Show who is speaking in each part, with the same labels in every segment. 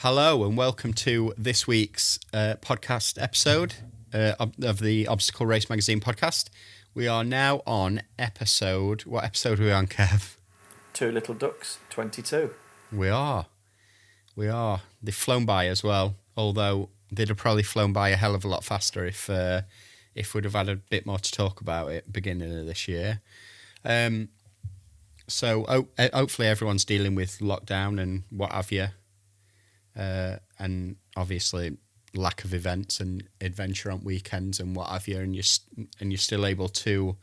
Speaker 1: Hello and welcome to this week's podcast episode of the Obstacle Race Magazine podcast. We are now on what episode are we on, Kev?
Speaker 2: Two Little Ducks, 22.
Speaker 1: We are. They've flown by as well, although they'd have probably flown by a hell of a lot faster if we'd have had a bit more to talk about it beginning of this year. So hopefully everyone's dealing with lockdown and what have you. And obviously lack of events and adventure on weekends and what have you, and you're still able to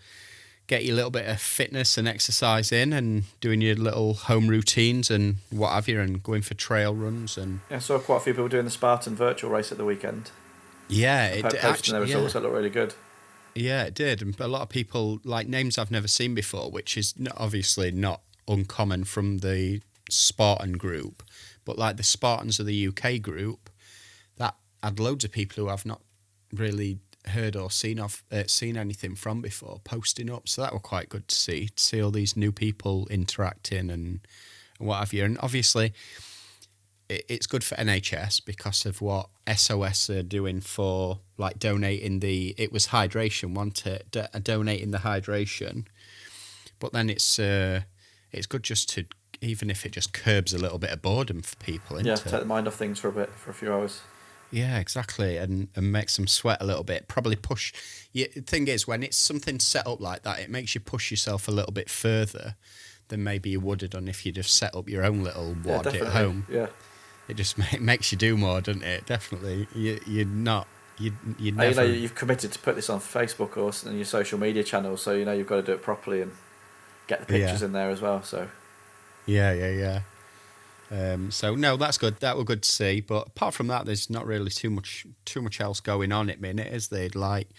Speaker 1: get your little bit of fitness and exercise in and doing your little home routines and what have you, and going for trail runs. And
Speaker 2: I saw quite a few people doing the Spartan virtual race at the weekend.
Speaker 1: Yeah,
Speaker 2: Posting their results that looked really good.
Speaker 1: Yeah, it did. And a lot of people, like names I've never seen before, which is obviously not uncommon from the Spartan group. But like the Spartans of the UK group, that had loads of people who I've not really heard or seen anything from before posting up. So that was quite good to see all these new people interacting and what have you. And obviously, it's good for NHS because of what SOS are doing for like donating it was hydration, wasn't it? Donating the hydration. But then it's good just to, even if it just curbs a little bit of boredom for people, isn't it?
Speaker 2: Yeah, take the mind off things for a few hours.
Speaker 1: Yeah, exactly, and makes them sweat a little bit. Probably push. The thing is, when it's something set up like that, it makes you push yourself a little bit further than maybe you would have done if you'd have set up your own little wad at home.
Speaker 2: Yeah,
Speaker 1: it just makes you do more, doesn't it? Definitely, you'd never.
Speaker 2: You've committed to put this on Facebook or on your social media channels, so you've got to do it properly and get the pictures in there as well. So.
Speaker 1: Yeah. So no, that's good. That was good to see. But apart from that, there's not really too much else going on at the minute, is there? Like,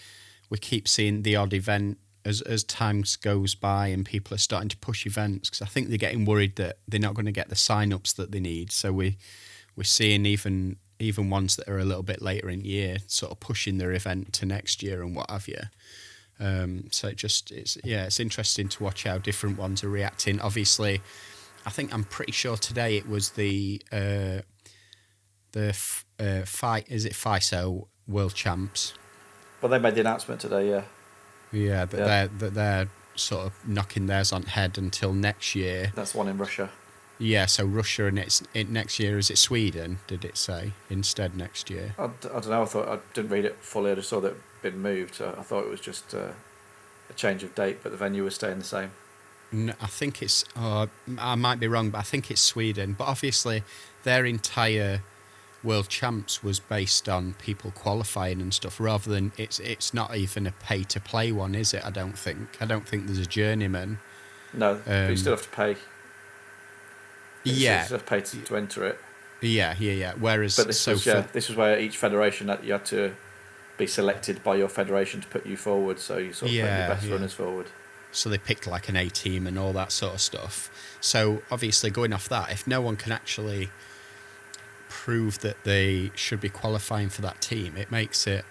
Speaker 1: we keep seeing the odd event as time goes by, and people are starting to push events because I think they're getting worried that they're not going to get the sign-ups that they need. So we're seeing even ones that are a little bit later in the year sort of pushing their event to next year and what have you. So it's interesting to watch how different ones are reacting. Obviously, I'm pretty sure today it was the FISO World Champs.
Speaker 2: Well, they made the announcement today, yeah.
Speaker 1: Yeah, they're sort of knocking theirs on head until next year.
Speaker 2: That's the one in Russia.
Speaker 1: Yeah, so Russia, and next year, is it Sweden, did it say, instead next year?
Speaker 2: I don't know, I didn't read it fully, I just saw that it had been moved. So I thought it was just a change of date, but the venue was staying the same.
Speaker 1: No, I think it's, I might be wrong, but I think it's Sweden. But obviously, their entire World Champs was based on people qualifying and stuff, rather than it's not even a pay-to-play one, is it? I don't think there's a journeyman.
Speaker 2: No, but you still have to pay. You still have to pay to enter it.
Speaker 1: Yeah. Whereas,
Speaker 2: but this was where each federation, you had to be selected by your federation to put you forward, so you sort of put your best runners forward.
Speaker 1: So they picked like an A team and all that sort of stuff. So obviously, going off that, if no one can actually prove that they should be qualifying for that team, it makes it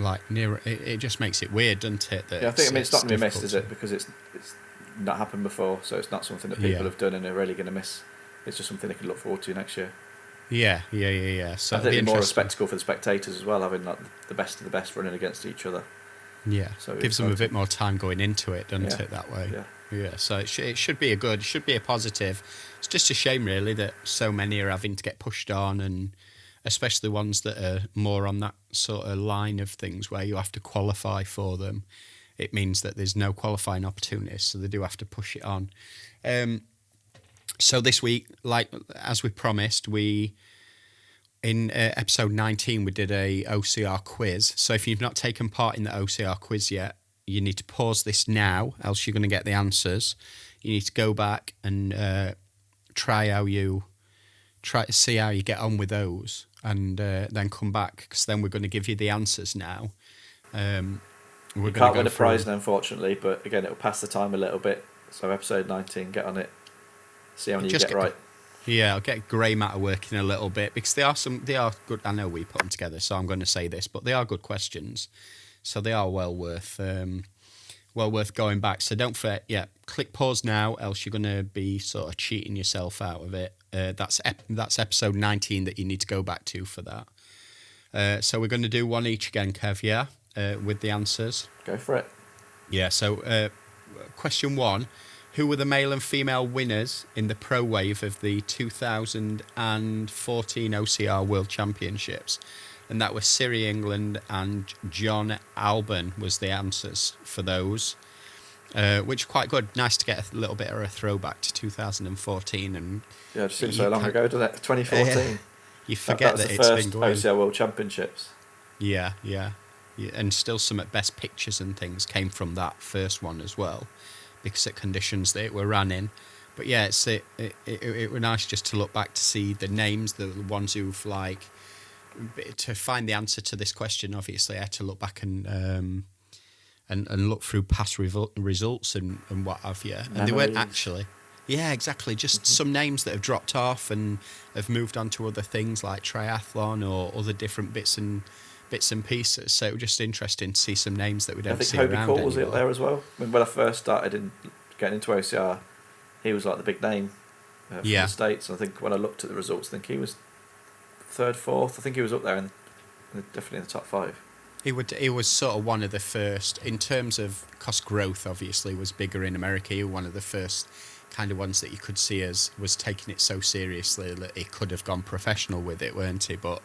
Speaker 1: like near. It just makes it weird, doesn't it?
Speaker 2: I think it's not going to be missed, is it? Because it's not happened before, so it's not something that people have done and are really going to miss. It's just something they can look forward to next year.
Speaker 1: Yeah. So
Speaker 2: I think it's more a spectacle for the spectators as well, having like the best of the best running against each other.
Speaker 1: Yeah, so it gives them a bit more time going into it, doesn't it, that way? Yeah. So it should be a positive. It's just a shame, really, that so many are having to get pushed on, and especially ones that are more on that sort of line of things where you have to qualify for them. It means that there's no qualifying opportunities, so they do have to push it on. So this week, like as we promised, in episode 19, we did a OCR quiz. So if you've not taken part in the OCR quiz yet, you need to pause this now, else you're going to get the answers. You need to go back and see how you get on with those, and then come back, because then we're going to give you the answers now.
Speaker 2: You can't win a prize, unfortunately, but again, it'll pass the time a little bit. So episode 19, get on it. See how many you get right.
Speaker 1: Yeah, I'll get grey matter working a little bit, because they are good. I know we put them together, so I'm going to say this, but they are good questions, so they are well worth well worth going back. So don't forget, click pause now, else you're going to be sort of cheating yourself out of it. That's episode 19 that you need to go back to for that. So we're going to do one each again, Kev, with the answers.
Speaker 2: Go for it.
Speaker 1: Yeah, so question 1. Who were the male and female winners in the pro wave of the 2014 OCR World Championships? And that was Siri England and John Alban was the answers for those, which are quite good. Nice to get a little bit of a throwback to 2014. And
Speaker 2: yeah, it seems so long ago, doesn't it? 2014.
Speaker 1: You forget that it's been going.
Speaker 2: OCR World Championships.
Speaker 1: Yeah, and still some best pictures and things came from that first one as well, because of conditions that it were ran in. But yeah, it was nice just to look back to see the names, the ones who've to find the answer to this question. Obviously, I had to look back and look through past results and what have you. And they weren't actually. Yeah, exactly. Just some names that have dropped off and have moved on to other things like triathlon or other different bits and pieces. So it was just interesting to see some names that we don't see around anymore. I think Hobie
Speaker 2: Court was there as well. When I first started getting into OCR, he was like the big name from the States. And I think when I looked at the results, I think he was 3rd, 4th. I think he was up there and definitely in the top 5.
Speaker 1: He was sort of one of the first, in terms of cost growth, obviously, was bigger in America. He was one of the first kind of ones that you could see was taking it so seriously that he could have gone professional with it, weren't he? But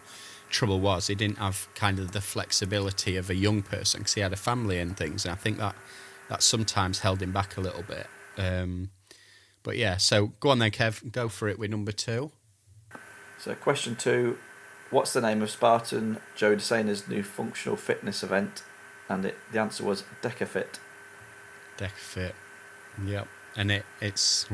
Speaker 1: trouble was, he didn't have kind of the flexibility of a young person because he had a family and things. And I think that sometimes held him back a little bit. But yeah, so go on then, Kev. Go for it with number 2.
Speaker 2: So question 2, what's the name of Spartan Joe DeSena's new functional fitness event? And the answer was DecaFit.
Speaker 1: DecaFit, yep. And it's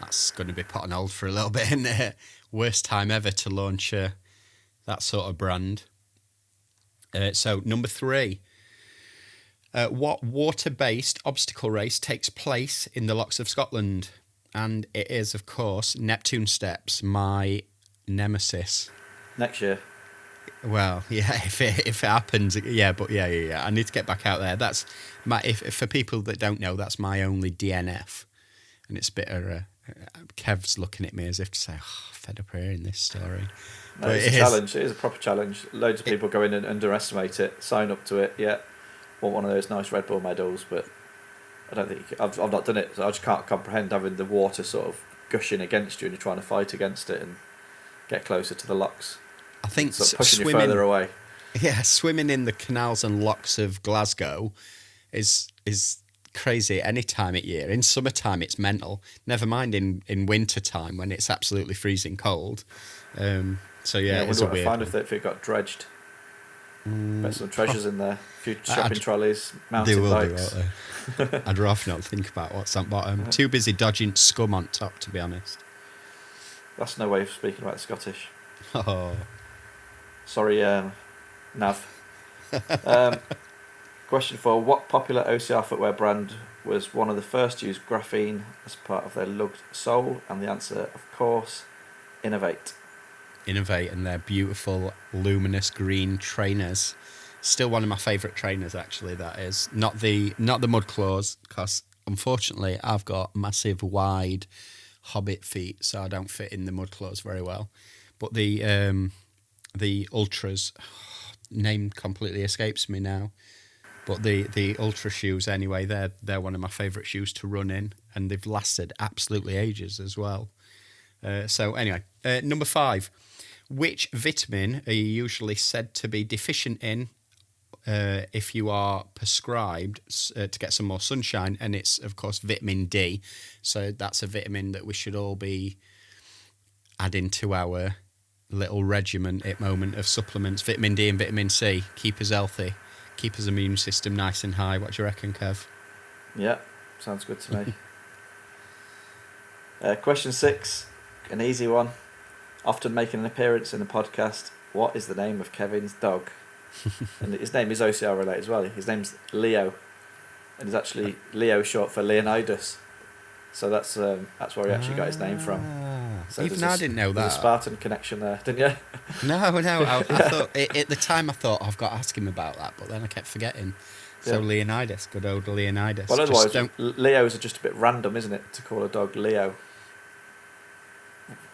Speaker 1: that's going to be put on hold for a little bit, isn't it? Worst time ever to launch that sort of brand. So number 3, what water-based obstacle race takes place in the Lochs of Scotland? And it is, of course, Neptune Steps, my nemesis.
Speaker 2: Next year.
Speaker 1: Well, yeah, if it happens, yeah, but yeah. I need to get back out there. That's if for people that don't know, that's my only DNF, and it's a bit of Kev's looking at me as if to say, fed up hearing this story.
Speaker 2: No, but it's a challenge. It is a proper challenge. Loads of people go in and underestimate it, sign up to it. Yeah, want one of those nice Red Bull medals, but I don't think I've not done it. So I just can't comprehend having the water sort of gushing against you and you're trying to fight against it and get closer to the lochs.
Speaker 1: I think
Speaker 2: sort of pushing you further away.
Speaker 1: Yeah, swimming in the canals and lochs of Glasgow is crazy any time of year. In summertime, it's mental. Never mind in winter time when it's absolutely freezing cold. So yeah, it's a weird. I wonder
Speaker 2: if it got dredged. Bet some treasures in there. A few shopping trolleys, mountain bikes.
Speaker 1: They will do, I'd rather not think about what's on bottom. Too busy dodging scum on top, to be honest.
Speaker 2: That's no way of speaking about the Scottish.
Speaker 1: Oh.
Speaker 2: Sorry, Nav. Question 4. What popular OCR footwear brand was one of the first to use graphene as part of their lugged sole? And the answer, of course, Innovate.
Speaker 1: Innovate and their beautiful luminous green trainers. Still one of my favourite trainers, actually, that is. Not the mud claws, because unfortunately I've got massive wide hobbit feet, so I don't fit in the mud claws very well. But the Ultras, name completely escapes me now. But the Ultra shoes, anyway, they're one of my favourite shoes to run in, and they've lasted absolutely ages as well. So anyway, number 5. Which vitamin are you usually said to be deficient in if you are prescribed to get some more sunshine? And it's, of course, vitamin D. So that's a vitamin that we should all be adding to our little regimen at moment of supplements. Vitamin D and vitamin C. Keep us healthy. Keep us immune system nice and high. What do you reckon, Kev?
Speaker 2: Yeah, sounds good to me. Question 6, an easy one. Often making an appearance in the podcast, what is the name of Kevin's dog? And his name is OCR related as well. His name's Leo, and it's actually Leo short for Leonidas. So that's where he actually got his name from. So
Speaker 1: even I didn't know that.
Speaker 2: There's a Spartan connection there, didn't you?
Speaker 1: No. I thought at the time I thought I've got to ask him about that, but then I kept forgetting. So Leonidas, good old Leonidas.
Speaker 2: Well, otherwise, Leos are just a bit random, isn't it, to call a dog Leo?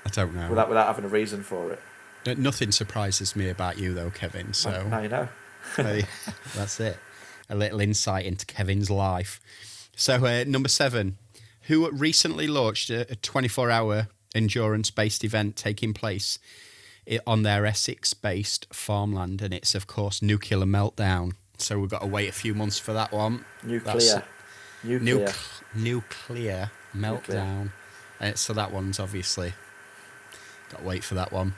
Speaker 1: I don't know.
Speaker 2: Without having a reason for it.
Speaker 1: Nothing surprises me about you, though, Kevin. So
Speaker 2: now you know.
Speaker 1: That's it. A little insight into Kevin's life. So number 7, who recently launched a 24-hour endurance-based event taking place on their Essex-based farmland, and it's, of course, Nuclear Meltdown. So we've got to wait a few months for that one.
Speaker 2: Nuclear
Speaker 1: Meltdown. So that one's obviously got to wait for that one.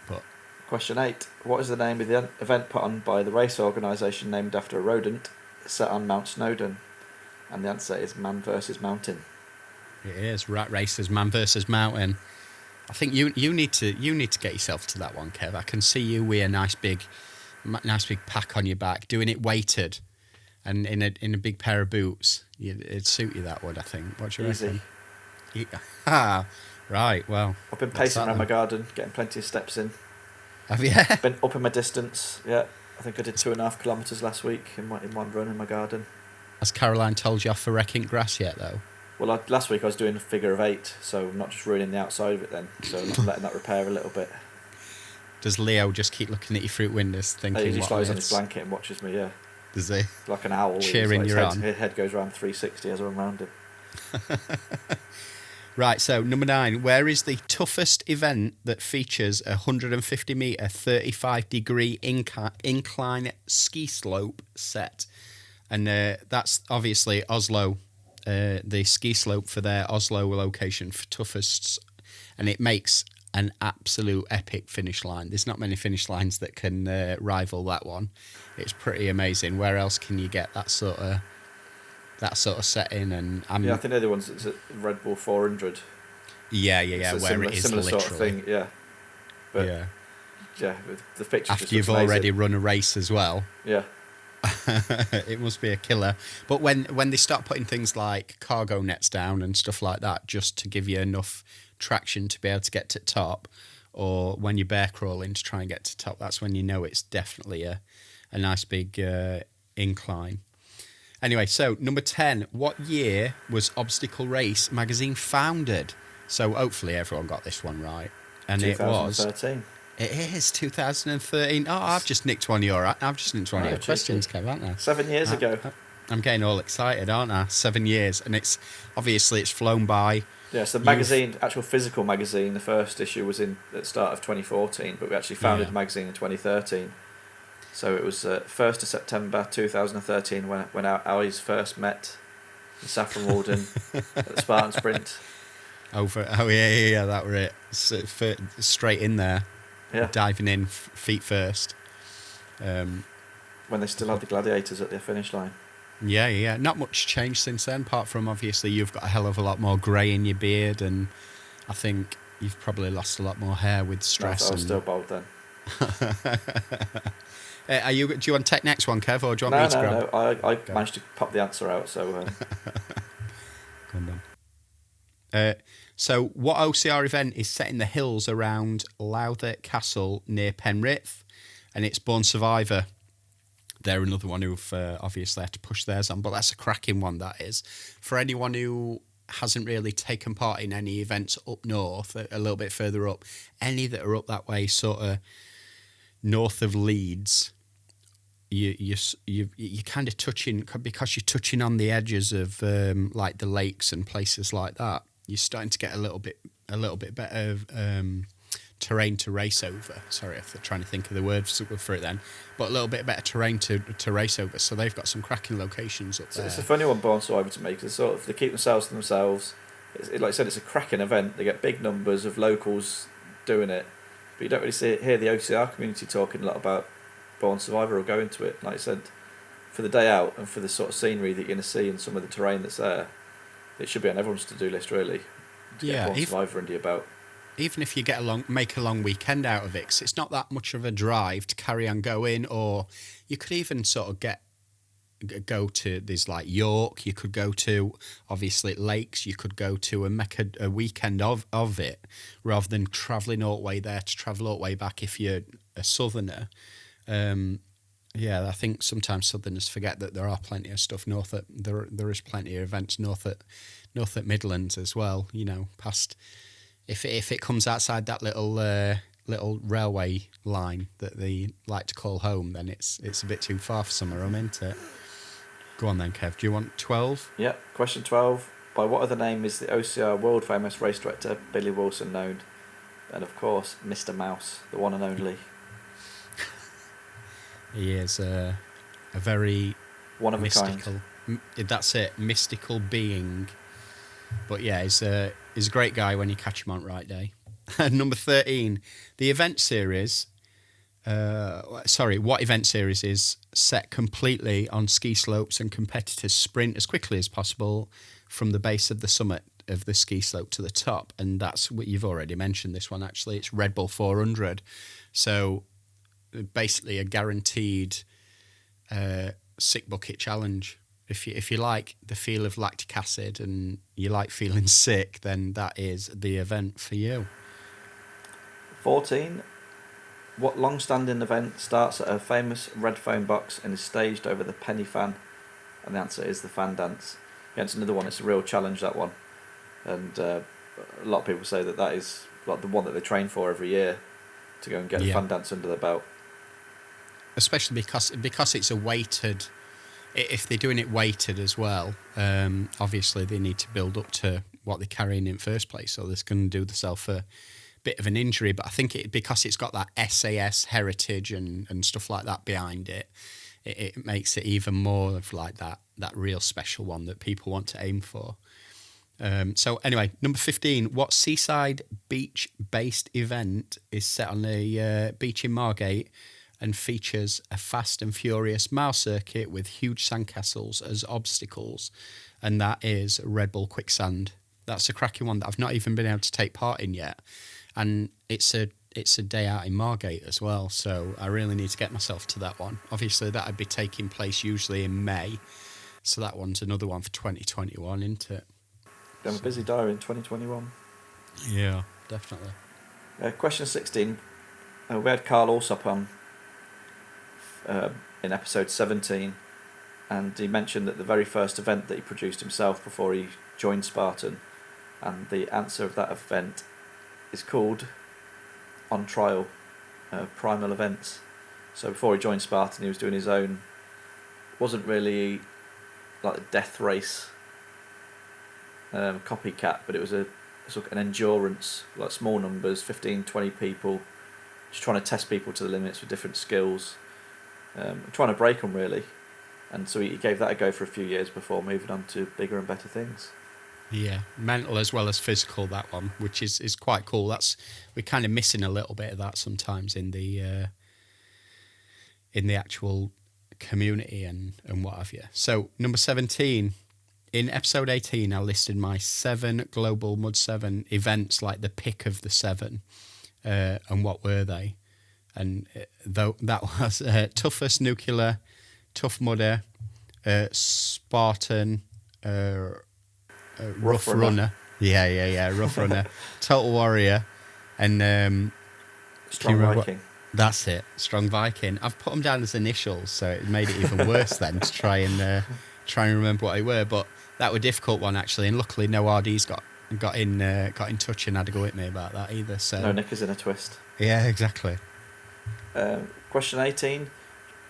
Speaker 1: But
Speaker 2: Question 8. What is the name of the event put on by the race organisation named after a rodent set on Mount Snowdon? And the answer is Man versus Mountain.
Speaker 1: It is Rat Racers, Man versus Mountain. I think you need to get yourself to that one, Kev. I can see you with a nice big pack on your back, doing it weighted, and in a big pair of boots. It'd suit you, that would, I think. What do you reckon? Right. Well,
Speaker 2: I've been pacing around my garden, getting plenty of steps in.
Speaker 1: Have you?
Speaker 2: Been up in my distance. Yeah, I think I did 2.5 kilometres last week in one run in my garden.
Speaker 1: Has Caroline told you off for wrecking grass yet, though?
Speaker 2: Well, last week I was doing a figure of 8, so I'm not just ruining the outside of it then. So I'm letting that repair a little bit.
Speaker 1: Does Leo just keep looking at your fruit windows, thinking?
Speaker 2: He just lies on his blanket and watches me. Yeah.
Speaker 1: Does he?
Speaker 2: Like an owl.
Speaker 1: Cheering you on.
Speaker 2: His head goes around 360 as I run around him.
Speaker 1: Right, so number 9. Where is the toughest event that features a 150 metre, 35-degree incline ski slope set? And that's obviously Oslo, the ski slope for their Oslo location for toughest. And it makes an absolute epic finish line. There's not many finish lines that can rival that one. It's pretty amazing. Where else can you get that sort of setting? And
Speaker 2: I think the other one's it's at Red Bull 400.
Speaker 1: Yeah,
Speaker 2: it's
Speaker 1: where it is
Speaker 2: similar
Speaker 1: literally.
Speaker 2: sort of thing. Yeah, but the picture
Speaker 1: after
Speaker 2: just
Speaker 1: you've
Speaker 2: looks
Speaker 1: already
Speaker 2: amazing.
Speaker 1: run a race as well.
Speaker 2: Yeah.
Speaker 1: It must be a killer. But when they start putting things like cargo nets down and stuff like that, just to give you enough traction to be able to get to top, or when you're bear crawling to try and get to top, that's when you know it's definitely a nice big incline. Anyway, so number 10, what year was Obstacle Race magazine founded? So hopefully everyone got this one right. And
Speaker 2: 2013.
Speaker 1: It is 2013. Oh, I've just nicked one of your questions, Kev, haven't I?
Speaker 2: 7 years ago.
Speaker 1: I'm getting all excited, aren't I? 7 years, and it's flown by.
Speaker 2: Yeah, so the magazine, actual physical magazine, the first issue was at the start of 2014, but we actually founded the magazine in 2013. So it was 1st of September 2013 when our eyes first met in Saffron Walden at the Spartan Sprint.
Speaker 1: Yeah, that were it. Straight in there, diving in feet first.
Speaker 2: When they still had the gladiators at their finish line.
Speaker 1: Yeah. Not much changed since then, apart from obviously you've got a hell of a lot more grey in your beard, and I think you've probably lost a lot more hair with stress.
Speaker 2: I was still bald then.
Speaker 1: Do you want to take next one, Kev, or do you want me to grab?
Speaker 2: No. I managed to pop the answer out, so.
Speaker 1: Come on. So, what OCR event is set in the hills around Lowther Castle near Penrith? And it's Born Survivor. They're another one who've obviously had to push theirs on, but that's a cracking one, that is. For anyone who hasn't really taken part in any events up north, a little bit further up, any that are up that way, sort of north of Leeds, you're kind of touching, because you're touching on the edges of like the lakes and places like that. You're starting to get a little bit better terrain to race over. Sorry, I'm trying to think of the words for it then, but a little bit better terrain to race over. So they've got some cracking locations up there.
Speaker 2: It's a funny one, Born Survivor, to make. They keep themselves to themselves. Like I said, it's a cracking event. They get big numbers of locals doing it, but you don't really hear the OCR community talking a lot about Born Survivor or going to it. Like I said, for the day out and for the sort of scenery that you're going to see and some of the terrain that's there, it should be on everyone's to-do list, really. Get Born Survivor under your belt.
Speaker 1: Even if you make a long weekend out of it, 'cause it's not that much of a drive to carry on going, or you could even sort of go to, there's like York, you could go to obviously lakes, you could go to a weekend of it, rather than travelling all the way there to travel all the way back if you're a southerner. Yeah, I think sometimes Southerners forget that there are plenty of stuff north at there is plenty of events north at Midlands as well. You know, past if it comes outside that little railway line that they like to call home, then it's a bit too far for some of them, isn't it? Go on then, Kev. Do you want 12?
Speaker 2: Yeah, question 12. By what other name is the OCR world famous race director Billy Wilson known? And of course, Mr. Mouse, the one and only.
Speaker 1: He is a very
Speaker 2: one of
Speaker 1: mystical.
Speaker 2: A kind.
Speaker 1: That's it, mystical being. But yeah, he's a great guy when you catch him on right day. Number 13, the event series. What event series is set completely on ski slopes and competitors sprint as quickly as possible from the base of the summit of the ski slope to the top? And that's what you've already mentioned. This one actually, it's Red Bull 400. So basically a guaranteed sick bucket challenge. If you like the feel of lactic acid and you like feeling sick, then that is the event for you.
Speaker 2: 14. What long-standing event starts at a famous red foam box and is staged over the penny fan? And the answer is the fan dance. Yeah, it's another one. It's a real challenge, that one. And a lot of people say that is like the one that they train for every year to go and get the fan dance under their belt.
Speaker 1: Especially because it's a weighted. If they're doing it weighted as well, obviously they need to build up to what they're carrying in first place. So this can do themselves a bit of an injury. But I think because it's got that SAS heritage and stuff like that behind it, it makes it even more of like that real special one that people want to aim for. So anyway, number 15, what seaside beach-based event is set on a beach in Margate and features a fast and furious mile circuit with huge sandcastles as obstacles? And that is Red Bull Quicksand. That's a cracking one that I've not even been able to take part in yet. And it's a day out in Margate as well, so I really need to get myself to that one. Obviously, that would be taking place usually in May, so that one's another one for 2021, isn't it?
Speaker 2: We have a busy diary in 2021.
Speaker 1: Yeah, definitely.
Speaker 2: Question 16. We had Carl Alsop on in episode 17, and he mentioned that the very first event that he produced himself before he joined Spartan, and the answer of that event is called On Trial, Primal Events. So before he joined Spartan, he was doing his own, wasn't really like a death race copycat, but it was an endurance, like small numbers, 15, 20 people, just trying to test people to the limits with different skills, trying to break them really. And so he gave that a go for a few years before moving on to bigger and better things.
Speaker 1: Yeah, mental as well as physical, that one, which is quite cool. We're kind of missing a little bit of that sometimes in the actual community and what have you. So number 17, in episode 18, I listed my 7 global Mud 7 events, like the pick of the 7, and what were they? And that was Toughest Nuclear, Tough Mudder, Spartan, Rough Runner. Yeah, Rough Runner, Total Warrior, and
Speaker 2: Strong Viking.
Speaker 1: That's it, Strong Viking. I've put them down as initials, so it made it even worse then to try and remember what they were. But that was a difficult one actually, and luckily no RD's got in touch and had to go with me about that either. So
Speaker 2: no knickers in a twist.
Speaker 1: Yeah, exactly.
Speaker 2: Question 18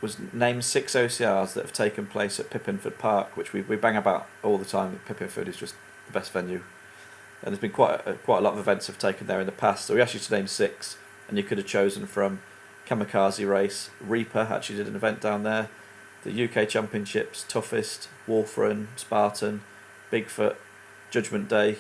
Speaker 2: was name 6 OCRs that have taken place at Pippinford Park, which we bang about all the time. Pippinford is just the best venue, and there's been quite a lot of events have taken there in the past. So we asked you to name 6, and you could have chosen from Kamikaze Race, Reaper actually did an event down there, the UK Championships, Toughest, Wolf Run, Spartan, Bigfoot, Judgment Day,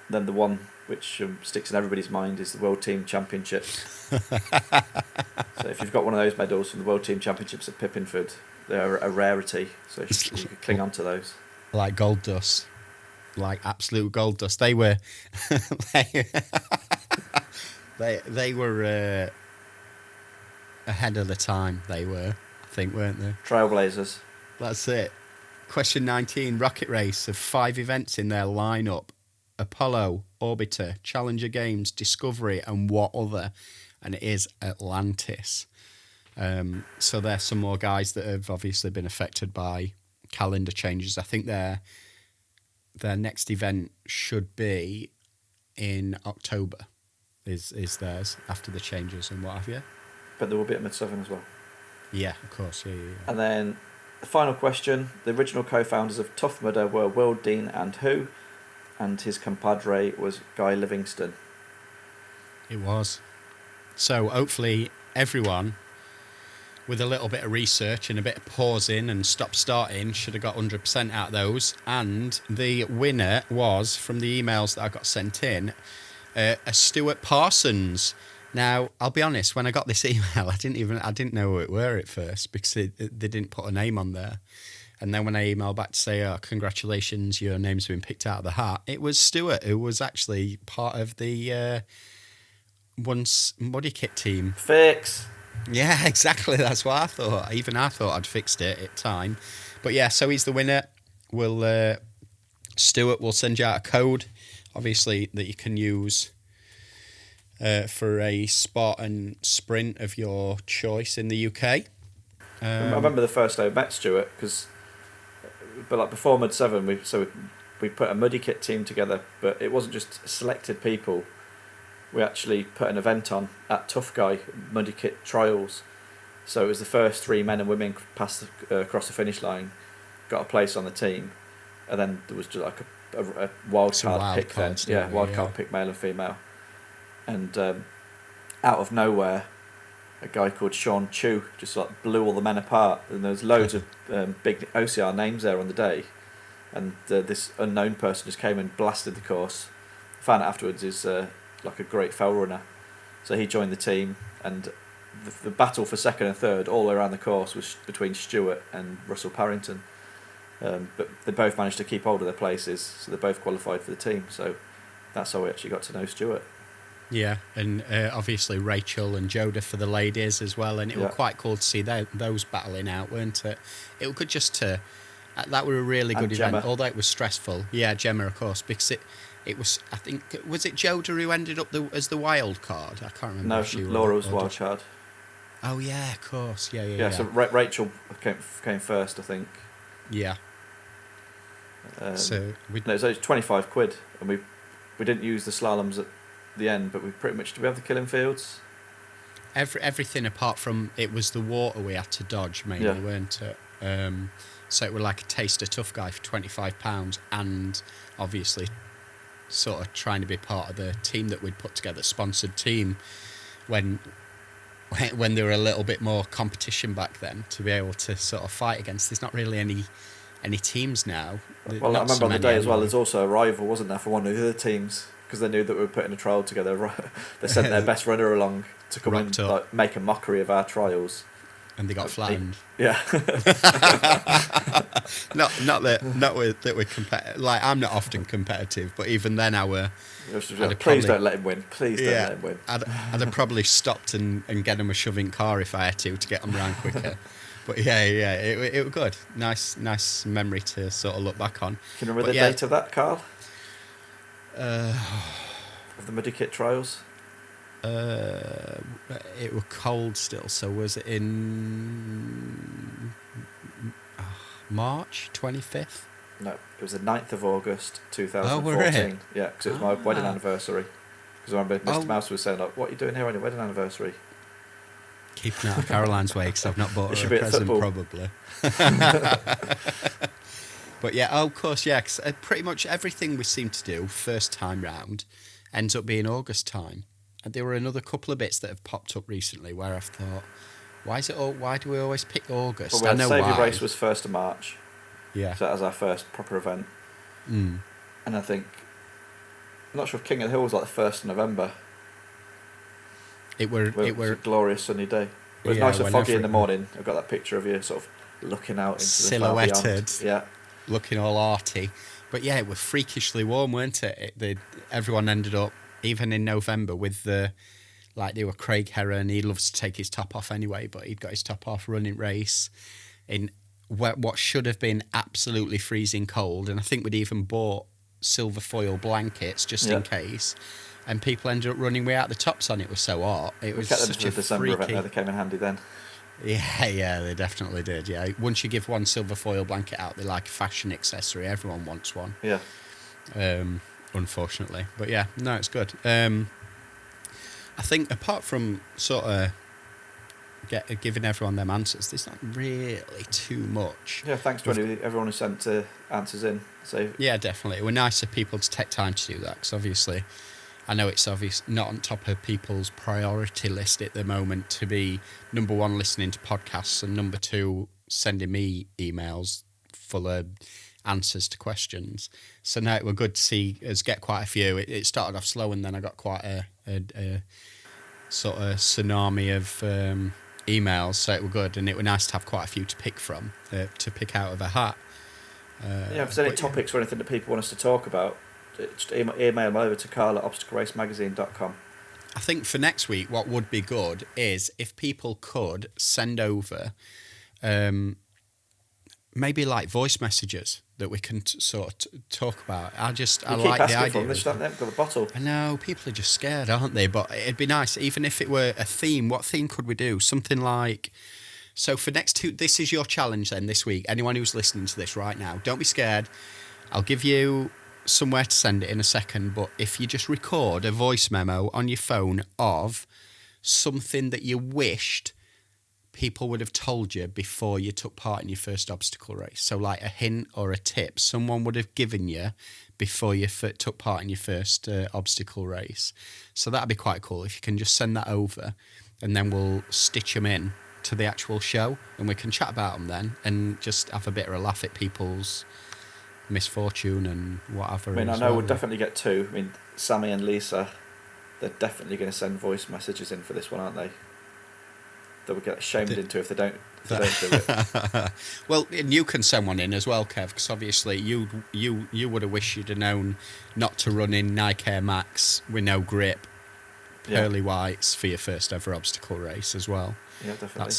Speaker 2: then the one which sticks in everybody's mind is the World Team Championships. So if you've got one of those medals from the World Team Championships at Pippinford, they're a rarity, so you can cling on to those. Like
Speaker 1: gold dust. Like absolute gold dust. They were they were ahead of the time, they were, I think, weren't they?
Speaker 2: Trailblazers.
Speaker 1: That's it. Question 19, Rocket Race have 5 events in their lineup: Apollo, Orbiter, Challenger Games, Discovery, and what other? And it is Atlantis. So there's some more guys that have obviously been affected by calendar changes. I think their next event should be in October. Is theirs after the changes and what have you?
Speaker 2: But there will be at Mid-7 as well.
Speaker 1: Yeah, of course. Yeah.
Speaker 2: And then the final question: the original co-founders of Tough Mudder were Will Dean and who? And his compadre was Guy Livingston.
Speaker 1: It was. So hopefully everyone, with a little bit of research and a bit of pausing and stop-starting, should have got 100% out of those. And the winner was, from the emails that I got sent in, a Stuart Parsons. Now, I'll be honest, when I got this email, I didn't know who it were at first because they didn't put a name on there. And then when I emailed back to say, oh, congratulations, your name's been picked out of the hat, it was Stuart, who was actually part of the once Muddy Kit team.
Speaker 2: Fix!
Speaker 1: Yeah, exactly. That's what I thought. Even I thought I'd fixed it at time. But yeah, so he's the winner. Stuart will send you out a code, obviously, that you can use for a Spartan sprint of your choice in the UK.
Speaker 2: I remember the first day I met Stuart, but like before Mid-7, we put a Muddy Kit team together, but it wasn't just selected people. We actually put an event on at Tough Guy Muddy Kit Trials. So it was the first 3 men and women passed across the finish line, got a place on the team, and then there was just like a wild card pick then. Yeah, wild card pick, male and female. And out of nowhere, a guy called Sean Chu just like blew all the men apart, and there was loads of big OCR names there on the day, and this unknown person just came and blasted the course. Found out afterwards is like a great fell runner, so he joined the team, and the battle for second and third all the way around the course was between Stuart and Russell Parrington, but they both managed to keep hold of their places, so they both qualified for the team. So that's how we actually got to know Stuart.
Speaker 1: Yeah, and obviously Rachel and Joda for the ladies as well, and it was quite cool to see those battling out, weren't it? It was good just to... that were a really good event, although it was stressful. Yeah, Gemma, of course, because it was, I think, was it Joda who ended up as the wild card? I can't remember.
Speaker 2: No,
Speaker 1: if she
Speaker 2: Laura was wild card.
Speaker 1: Oh, yeah, of course. Yeah.
Speaker 2: So Rachel came first, I think.
Speaker 1: Yeah. So
Speaker 2: it was only £25, and we didn't use the slaloms at the end, but we pretty much... Did we have the killing fields?
Speaker 1: Everything apart from... It was the water we had to dodge, mainly, weren't it? So it was like a taster Tough Guy for £25, and obviously sort of trying to be part of the team that we'd put together, sponsored team, when there were a little bit more competition back then to be able to sort of fight against. There's not really any teams now.
Speaker 2: Well, I remember on the day as well, there's also a rival, wasn't there, for one of the other teams, because they knew that we were putting a trial together. They sent their best runner along to come and like, make a mockery of our trials.
Speaker 1: And they got flattened.
Speaker 2: Yeah.
Speaker 1: not that we're competitive. Like, I'm not often competitive, but even then
Speaker 2: please don't let him win. Please don't let him win.
Speaker 1: I'd have probably stopped and get him a shoving car if I had to get him around quicker. But it was good. Nice memory to sort of look back on.
Speaker 2: Can you remember the date of that, Carl? Of the Muddy Kit trials?
Speaker 1: It was cold still, so was it in March 25th?
Speaker 2: No, it was the 9th of August 2014.
Speaker 1: Oh, were it?
Speaker 2: Yeah, because it was my wedding anniversary. Because I remember Mr. Mouse was saying, like, what are you doing here on your wedding anniversary?
Speaker 1: Keeping out of Caroline's way because I've not bought her a present, probably. But yeah, of course, yeah, cause pretty much everything we seem to do first time round ends up being August time. And there were another couple of bits that have popped up recently where I've thought, why do we always pick August?
Speaker 2: Well, Saviour Race was 1st of March.
Speaker 1: Yeah.
Speaker 2: So that was our first proper event.
Speaker 1: Mm.
Speaker 2: And I think, I'm not sure if King of the Hill was like the 1st of November.
Speaker 1: It were
Speaker 2: a glorious sunny day. It was nice and foggy in the morning. I've got that picture of you sort of looking out into
Speaker 1: silhouetted,
Speaker 2: the far beyond. Yeah.
Speaker 1: Looking all arty. But yeah, it was freakishly warm, weren't it? Everyone ended up, even in November, with they were Craig Heron. He loves to take his top off anyway, but he'd got his top off running race in what should have been absolutely freezing cold. And I think we'd even bought silver foil blankets just in case. And people ended up running way out the tops on it. Was so hot. It was
Speaker 2: kept them
Speaker 1: such
Speaker 2: to the
Speaker 1: a
Speaker 2: December
Speaker 1: freaky...
Speaker 2: event there. They came in handy then.
Speaker 1: Yeah, they definitely did. Yeah, once you give one silver foil blanket out, they're like a fashion accessory. Everyone wants one.
Speaker 2: Yeah.
Speaker 1: Unfortunately, but yeah, no, it's good. I think apart from sort of giving everyone them answers, there's not really too much.
Speaker 2: Yeah, thanks to everyone who sent answers in. So
Speaker 1: yeah, definitely, it were nice for people to take time to do that, because obviously, I know it's obvious not on top of people's priority list at the moment to be number one listening to podcasts and number two sending me emails full of answers to questions. So now it were good to see us get quite a few. It started off slow, and then I got quite a sort of tsunami of emails. So it were good, and it were nice to have quite a few to pick from, to pick out of a hat.
Speaker 2: If there's any topics or anything that people want us to talk about, just email them over to carl@obstacleracemagazine.com.
Speaker 1: I think for next week, what would be good is if people could send over maybe like voice messages that we can sort of talk about. I like the idea.
Speaker 2: They haven't got a bottle.
Speaker 1: I know, people are just scared, aren't they? But it'd be nice, even if it were a theme. What theme could we do? Something like... So for this is your challenge then this week. Anyone who's listening to this right now, don't be scared. I'll give you somewhere to send it in a second, but if you just record a voice memo on your phone of something that you wished people would have told you before you took part in your first obstacle race. So like a hint or a tip someone would have given you before you took part in your first obstacle race. So that'd be quite cool if you can just send that over, and then we'll stitch them in to the actual show, and we can chat about them then and just have a bit of a laugh at people's misfortune and whatever.
Speaker 2: I know we'll definitely get two. I mean, Sammy and Lisa, they're definitely going to send voice messages in for this one, aren't they? That we get shamed into if they don't do it.
Speaker 1: Well, and you can send one in as well, Kev, because obviously you would have wished you'd have known not to run in Nike Air Max with no grip, pearly whites for your first ever obstacle race as well.
Speaker 2: Yeah, definitely.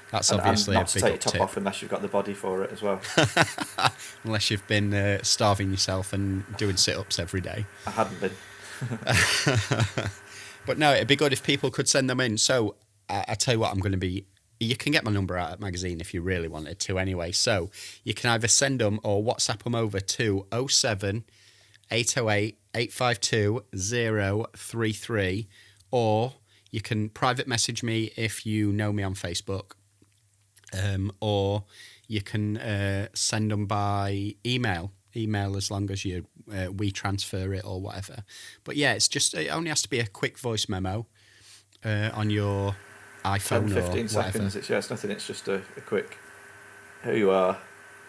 Speaker 1: That's obviously
Speaker 2: and not
Speaker 1: a
Speaker 2: to
Speaker 1: big
Speaker 2: take
Speaker 1: up
Speaker 2: your top
Speaker 1: tip.
Speaker 2: off unless you've got the body for it as well.
Speaker 1: Unless you've been starving yourself and doing sit-ups every day.
Speaker 2: I hadn't been.
Speaker 1: But no, it'd be good if people could send them in. So I tell you what, I'm going to be... You can get my number out at magazine if you really wanted to anyway. So you can either send them or WhatsApp them over to 07 808 852 033, or you can private message me if you know me on Facebook, or you can send them by email as long as you we transfer it or whatever. But yeah, it only has to be a quick voice memo on your iPhone
Speaker 2: 10, 15
Speaker 1: or whatever.
Speaker 2: seconds. It's nothing. It's just a quick who you are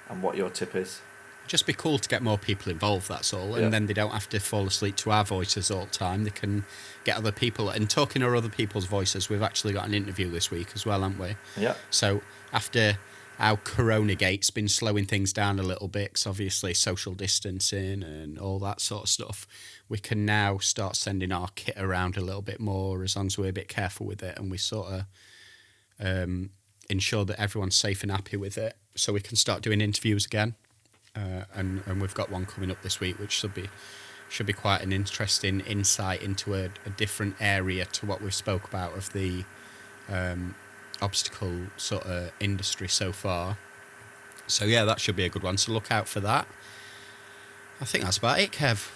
Speaker 2: and what your tip is.
Speaker 1: Just be cool to get more people involved, that's all. And then they don't have to fall asleep to our voices all the time. They can get other people. And talking to other people's voices, we've actually got an interview this week as well, haven't we?
Speaker 2: Yeah.
Speaker 1: So after our Corona gate's been slowing things down a little bit, 'cause obviously social distancing and all that sort of stuff, we can now start sending our kit around a little bit more, as long as we're a bit careful with it and we sort of ensure that everyone's safe and happy with it, so we can start doing interviews again. And we've got one coming up this week, which should be quite an interesting insight into a different area to what we've spoke about of the obstacle sort of industry so far. So yeah, that should be a good one. So look out for that. I think that's about it, Kev.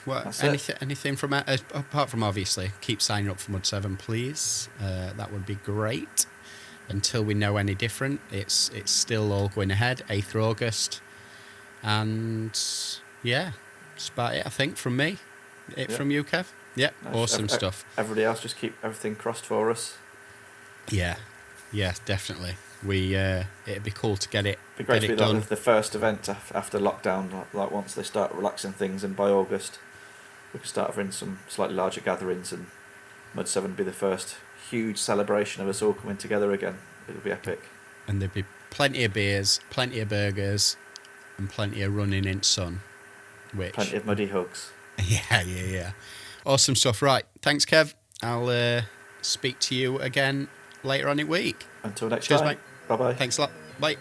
Speaker 1: Anything from apart from obviously keep signing up for Mud 7, please. That would be great. Until we know any different, it's still all going ahead. 8th August. And yeah, that's about it, I think, from me. From you, Kev? Yeah, nice. Awesome stuff.
Speaker 2: Everybody else, just keep everything crossed for us.
Speaker 1: Yeah, definitely. It'd be cool to get it. It'd
Speaker 2: be great to be done. The first event after lockdown. Like once they start relaxing things, and by August, we can start having some slightly larger gatherings, and Mud 7 be the first huge celebration of us all coming together again. It'll be epic.
Speaker 1: And there'd be plenty of beers, plenty of burgers, and plenty of running in sun.
Speaker 2: Plenty of muddy hugs.
Speaker 1: Yeah. Awesome stuff. Right. Thanks, Kev. I'll speak to you again later on in the week.
Speaker 2: Until next
Speaker 1: Cheers,
Speaker 2: time.
Speaker 1: mate.
Speaker 2: Bye-bye.
Speaker 1: Thanks a lot. Bye.